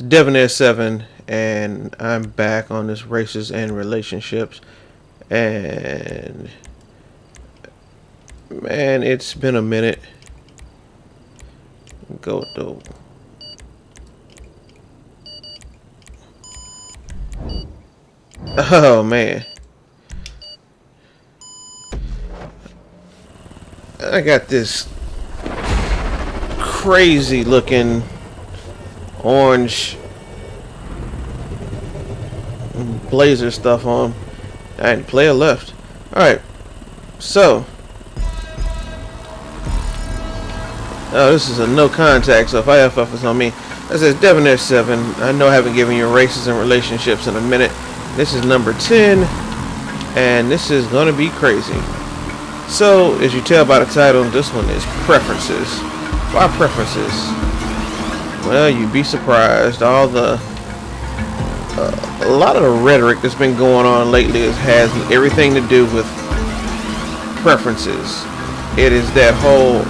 Debonair7, and I'm back on this races and relationships. And man, it's been a minute. Go to oh man, I got this crazy looking orange blazer stuff on. Alright, player left. Alright, so this is a no contact, so if I FF is on me, that says Debonair7. I know I haven't given you races and relationships in a minute. This is number 10, and this is gonna be crazy. So, as you tell by the title, this one is preferences. Why preferences? Well, you'd be surprised. A lot of the rhetoric that's been going on lately has everything to do with preferences. It is that whole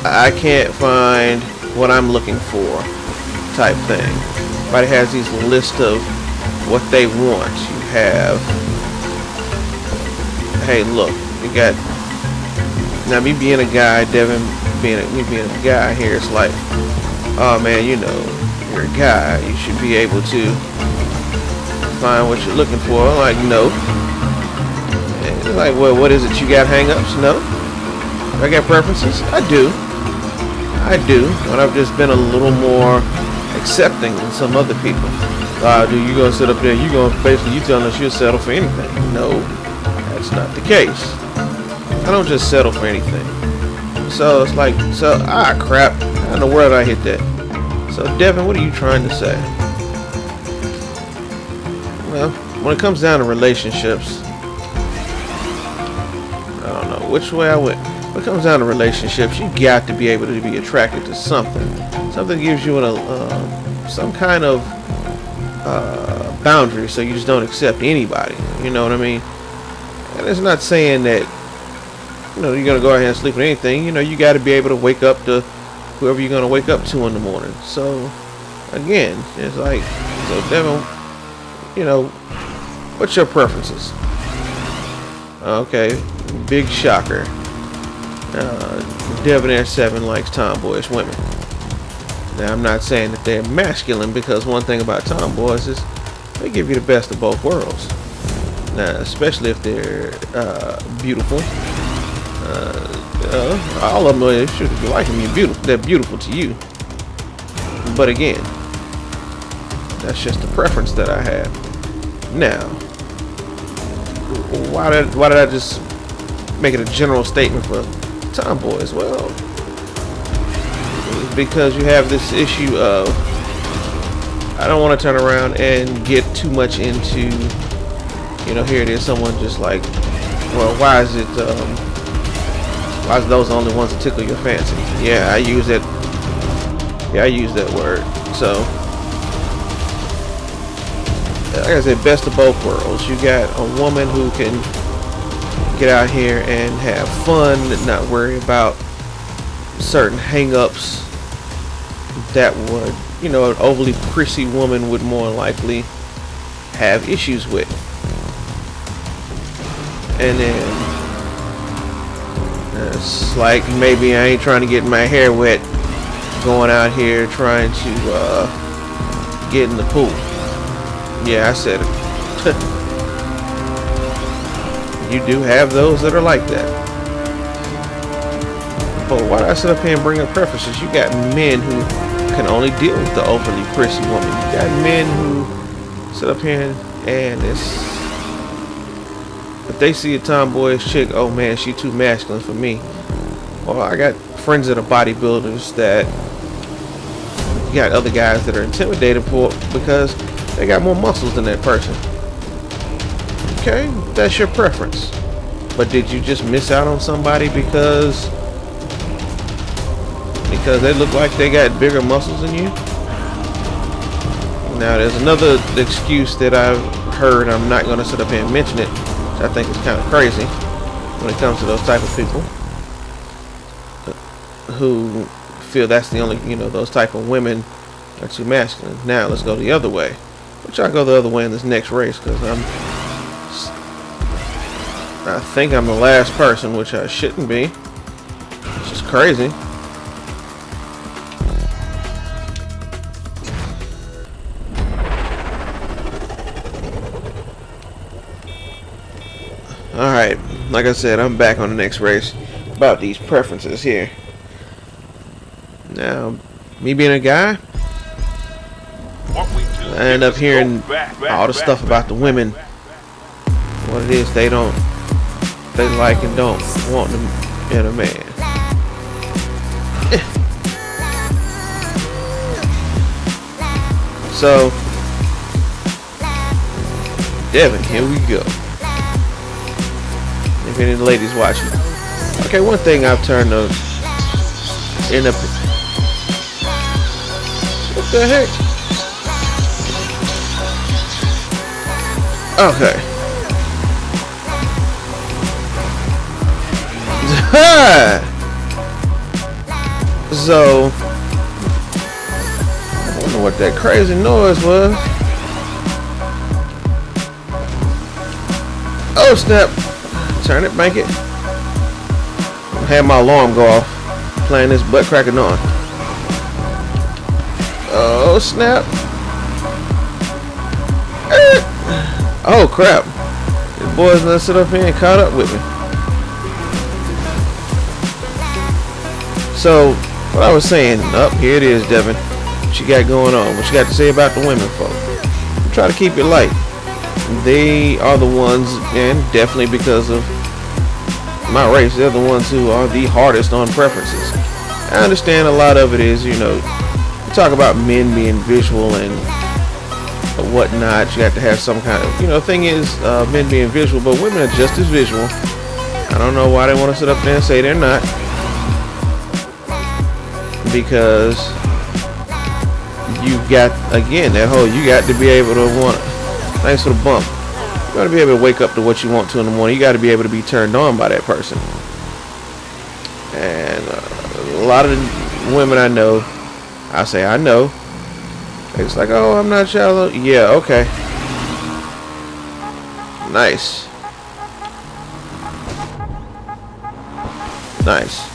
I can't find what I'm looking for type thing. Everybody has these lists of what they want. You have, hey, look, you got, now me being a guy, Devin being a guy here, it's like, oh man, you know, you're a guy, you should be able to find what you're looking for. I'm like, no. And it's like, well, what is it, you got hang-ups? No. I got preferences? I do, but I've just been a little more accepting than some other people. Dude, you gonna sit up there, you telling us you'll settle for anything. No, that's not the case. I don't just settle for anything. So it's like, crap, how in the world I hit that? So Devin, what are you trying to say? Well, when it comes down to relationships, I don't know which way I went. When it comes down to relationships, you got to be able to be attracted to something. Something gives you some kind of boundary, so you just don't accept anybody. You know what I mean? And it's not saying that you're gonna go ahead and sleep with anything. You got to be able to wake up to whoever you're gonna wake up to in the morning. So again, it's like, so Devin, what's your preferences? Okay, big shocker. Debonair7 likes tomboyish women. Now, I'm not saying that they're masculine, because one thing about tomboys is they give you the best of both worlds. Now, especially if they're beautiful. All of them, if you like them, they're beautiful to you. But again, that's just a preference that I have. Now, why did I just make it a general statement for tomboys? Well, because you have this issue of, I don't want to turn around and get too much into, here it is, someone just like, well, why is those the only ones that tickle your fancy? Yeah, I use that word. So, like I said, best of both worlds. You got a woman who can get out here and have fun, not worry about certain hang-ups that would, an overly prissy woman would more likely have issues with. And then it's like, maybe I ain't trying to get my hair wet going out here trying to get in the pool. Yeah, I said it. You do have those that are like that. But why do I sit up here and bring up preferences? You got men who can only deal with the overly prissy woman. You got men who sit up here and if they see a tomboyish chick, oh man, she too masculine for me. Well, I got friends that are bodybuilders that you got other guys that are intimidated because they got more muscles than that person. Okay, that's your preference. But did you just miss out on somebody because they look like they got bigger muscles than you? Now, there's another excuse that I've heard. I'm not going to sit up here and mention it. I think it's kind of crazy when it comes to those type of people who feel that's the only, those type of women are too masculine. Now let's go the other way. We'll try to go the other way in this next race because I think I'm the last person, which I shouldn't be. It's just crazy. Alright, like I said, I'm back on the next race about these preferences here. Now, me being a guy, I end up hearing all the stuff about the women, what it is they like and don't want in a man. So, Devin, here we go. If any of the ladies watching. Okay, one thing I've turned to end up. What the heck? Okay. So, I wonder what that crazy noise was. Oh snap! Turn it, bank it. I had my alarm go off playing this butt cracking on. Oh snap! Oh crap! The boys done sit up here and caught up with me. So, what I was saying, here it is, Devin. What you got going on? What you got to say about the women, folks? Try to keep it light. They are the ones, and definitely because of my race, they're the ones who are the hardest on preferences. I understand a lot of it is, you talk about men being visual and whatnot. You have to have some kind of, thing is, men being visual, but women are just as visual. I don't know why they want to sit up there and say they're not. Because you've got, again, that whole, you got to be able to want, thanks for the bump. You got to be able to wake up to what you want to in the morning. You got to be able to be turned on by that person. And a lot of the women I know, I say I know, it's like, oh, I'm not shallow. Yeah, okay. Nice. Nice.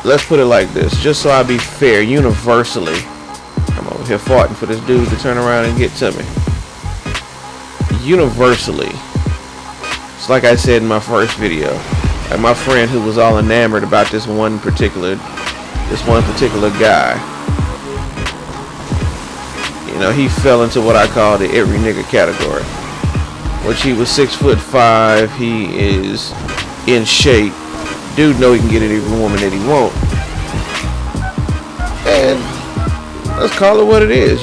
Let's put it like this, just so I be fair, universally. I'm over here farting for this dude to turn around and get to me. Universally, it's like I said in my first video, like my friend who was all enamored about this one particular guy. He fell into what I call the every nigga category. Which he was 6'5", he is in shape. Dude know he can get any woman that he want. And let's call it what it is.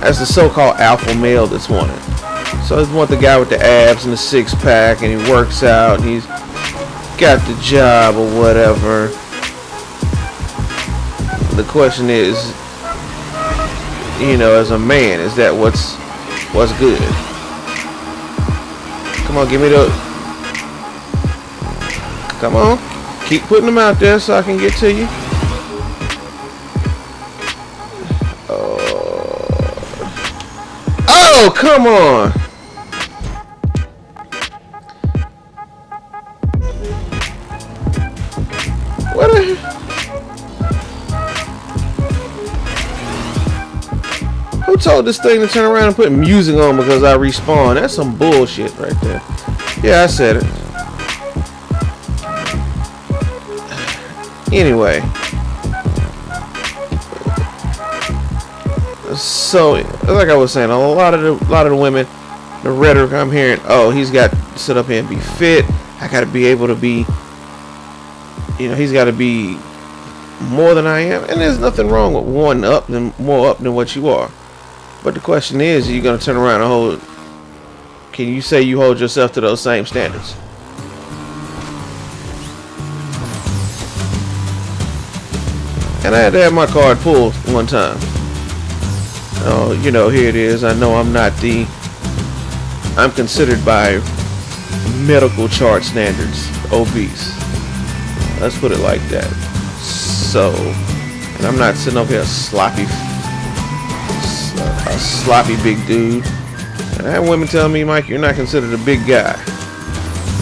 As the so-called alpha male that's wanted. So you want the guy with the abs and the six-pack, and he works out, and he's got the job or whatever. The question is, as a man, is that what's good? Come on, give me the. Come on, keep putting them out there so I can get to you. Oh, come on. What who told this thing to turn around and put music on because I respawn? That's some bullshit right there. Yeah, I said it. Anyway, so like I was saying, a lot of the women, the rhetoric I'm hearing, oh, he's got to sit up here and be fit. I got to be able to be, he's got to be more than I am, and there's nothing wrong with more up than what you are. But the question is, are you going to turn around and can you say you hold yourself to those same standards? And I had to have my card pulled one time. Oh, here it is. I know I'm considered by medical chart standards obese. Let's put it like that. So, and I'm not sitting up here a sloppy big dude. And I had women tell me, Mike, you're not considered a big guy.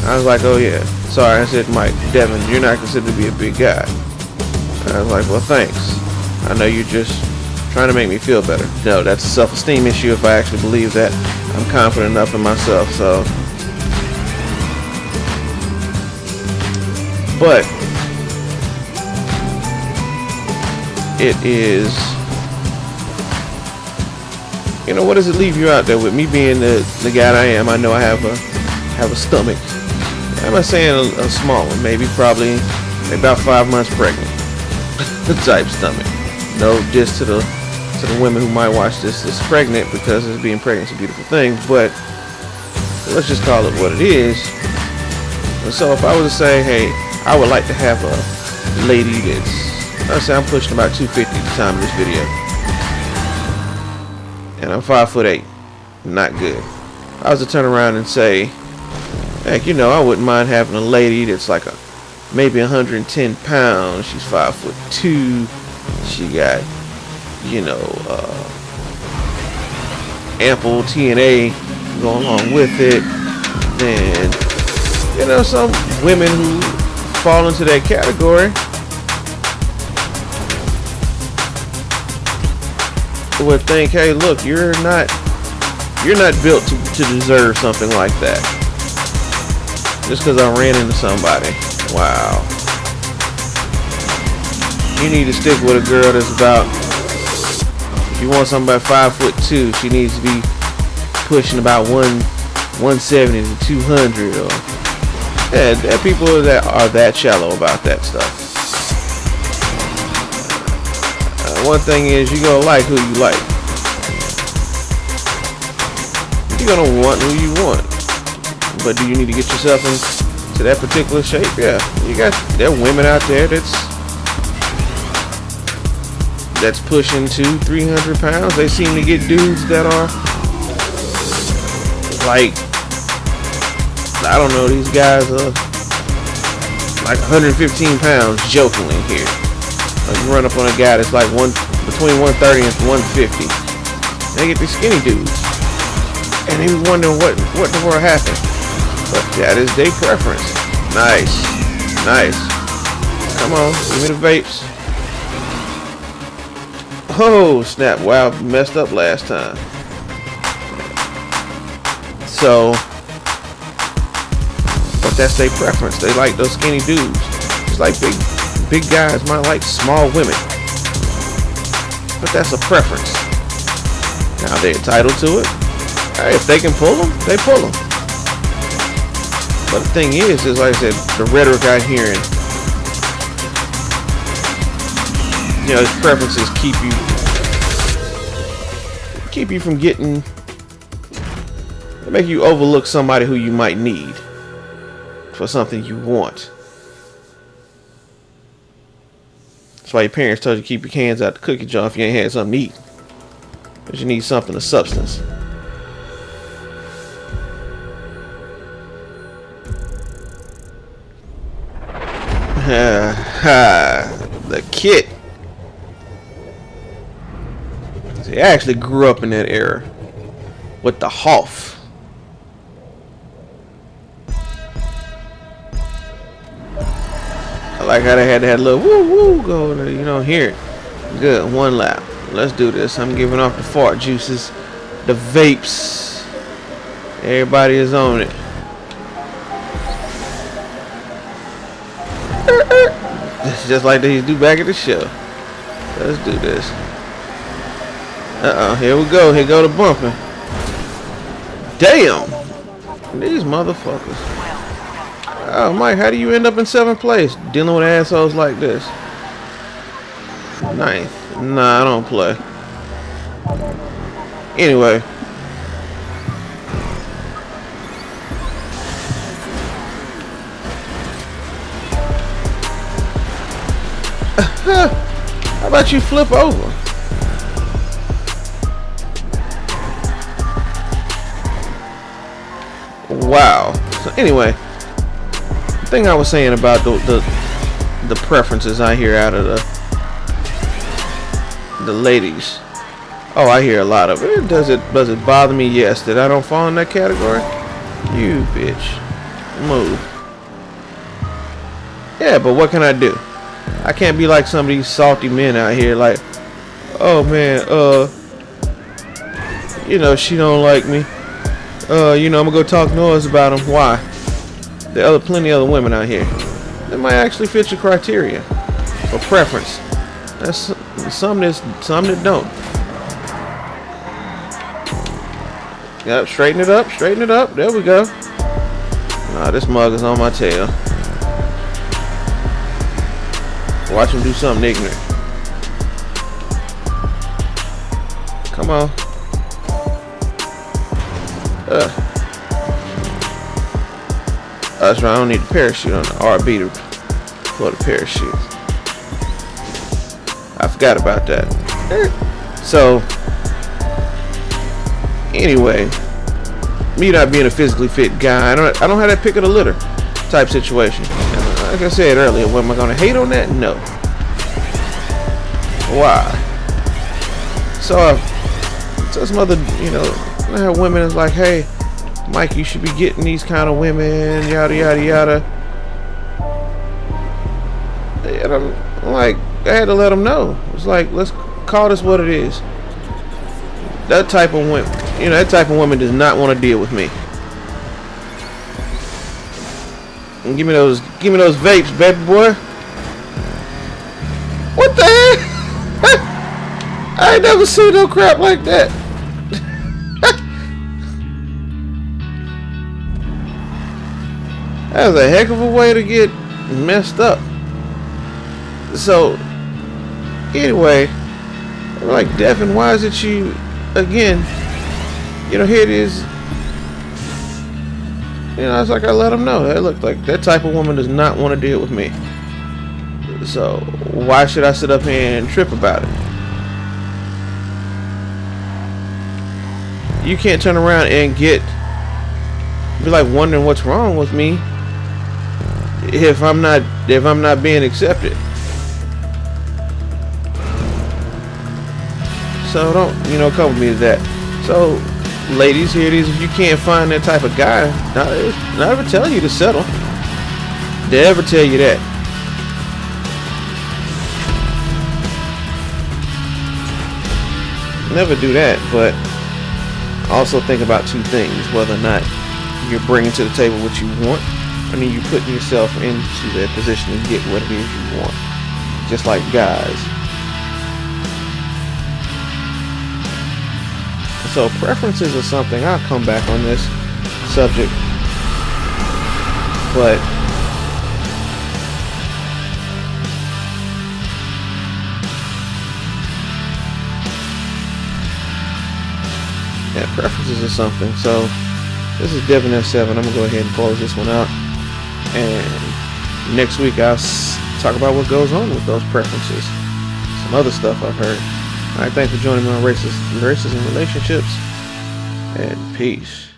I was like, oh yeah. Sorry, I said, Mike, Devin, you're not considered to be a big guy. And I was like, well, thanks. I know you're just trying to make me feel better. No, that's a self-esteem issue if I actually believe that. I'm confident enough in myself, so. But it is, you know, what does it leave you out there with? Me being the guy that I am, I know I have a stomach. I'm not saying a small one, probably about 5 months pregnant type stomach. No diss to the women who might watch this is pregnant, because being pregnant is a beautiful thing, but let's just call it what it is. And so if I was to say, hey, I would like to have a lady that's, let's say I'm pushing about 250 at the time of this video, and I'm 5'8", not good. I was to turn around and say, heck, you know, I wouldn't mind having a lady that's like maybe 110 pounds. She's 5'2". She got, you know, ample TNA going along with it. Then, you know, some women who fall into that category would think, hey, look, you're not built to deserve something like that. Just because I ran into somebody. Wow. You need to stick with a girl that's about, if you want somebody 5'2", she needs to be pushing about 170 to 200. Or, yeah, there are people that are that shallow about that stuff. One thing is, you're going to like who you like. You're going to want who you want. But do you need to get yourself into that particular shape? Yeah. There are women out there that's pushing 200-300 pounds. They seem to get dudes that are like, I don't know, these guys are like 115 pounds jokingly here. Like, you run up on a guy that's like between 130 and 150. They get these skinny dudes. And they be wondering what the world happened. But that is their preference. Nice. Come on, give me the vapes. Oh, snap. Wow, messed up last time. So, but that's their preference. They like those skinny dudes. It's like big guys might like small women. But that's a preference. Now, they're entitled to it. Hey, if they can pull them, they pull them. But the thing is like I said, the rhetoric I'm hearing, you know, his preferences keep you from getting, they make you overlook somebody who you might need for something you want. That's why your parents told you to keep your hands out the cookie jar if you ain't had something to eat. Because you need something of substance. The kit. See, I actually grew up in that era with the Hoff. I like how they had that little woo woo go, you know, here. Good, one lap. Let's do this. I'm giving off the fart juices, the vapes. Everybody is on it. It's just like they do back at the show. Let's do this. Here we go. Here go the bumping. Damn. These motherfuckers. Oh, Mike, how do you end up in 7th place dealing with assholes like this? 9th. Nah, I don't play. Anyway. How about you flip over? Wow. So anyway, The thing I was saying about the preferences I hear out of the ladies. Oh, I hear a lot of it. Does it bother me? Yes. That I don't fall in that category? You bitch. Move. Yeah, but what can I do? I can't be like some of these salty men out here like, oh man, you know, she don't like me. You know, I'm gonna go talk noise about them. Why? There are plenty of other women out here that might actually fit your criteria or preference. That's some that don't. Yep, straighten it up, straighten it up. There we go. Nah, this mug is on my tail. Watch him do something ignorant. Come on. That's right, I don't need a parachute on the RB for the parachute. I forgot about that. So, anyway, me not being a physically fit guy, I don't have that pick of the litter type situation. Like I said earlier, am I gonna hate on that? No. Why? So some other, you know, I have women is like, hey, Mike, you should be getting these kind of women, yada yada yada. And I'm like, I had to let them know. It's like, let's call this what it is. That type of woman, you know, that type of woman does not want to deal with me. And give me those vapes, baby boy. What the heck? I ain't never seen no crap like that. That was a heck of a way to get messed up. So, anyway, I'm like, Devin, why is it you, again, you know, here it is. You know, it's like I let them know. That looked like that type of woman does not want to deal with me. So why should I sit up here and trip about it? You can't turn around and be like wondering what's wrong with me if I'm not being accepted. So don't, you know, come with me to that. So ladies, here it is. If you can't find that type of guy, not ever tell you to settle. They ever tell you that. Never do that. But also think about two things: whether or not you're bringing to the table what you want, and then you putting yourself into that position to get what it is you want. Just like guys. So preferences are something. I'll come back on this subject, but yeah, preferences are something. So this is Devin F7. I'm gonna go ahead and close this one out, and next week I'll talk about what goes on with those preferences. Some other stuff I've heard. All right, thanks for joining me on Racism Relationships, and peace.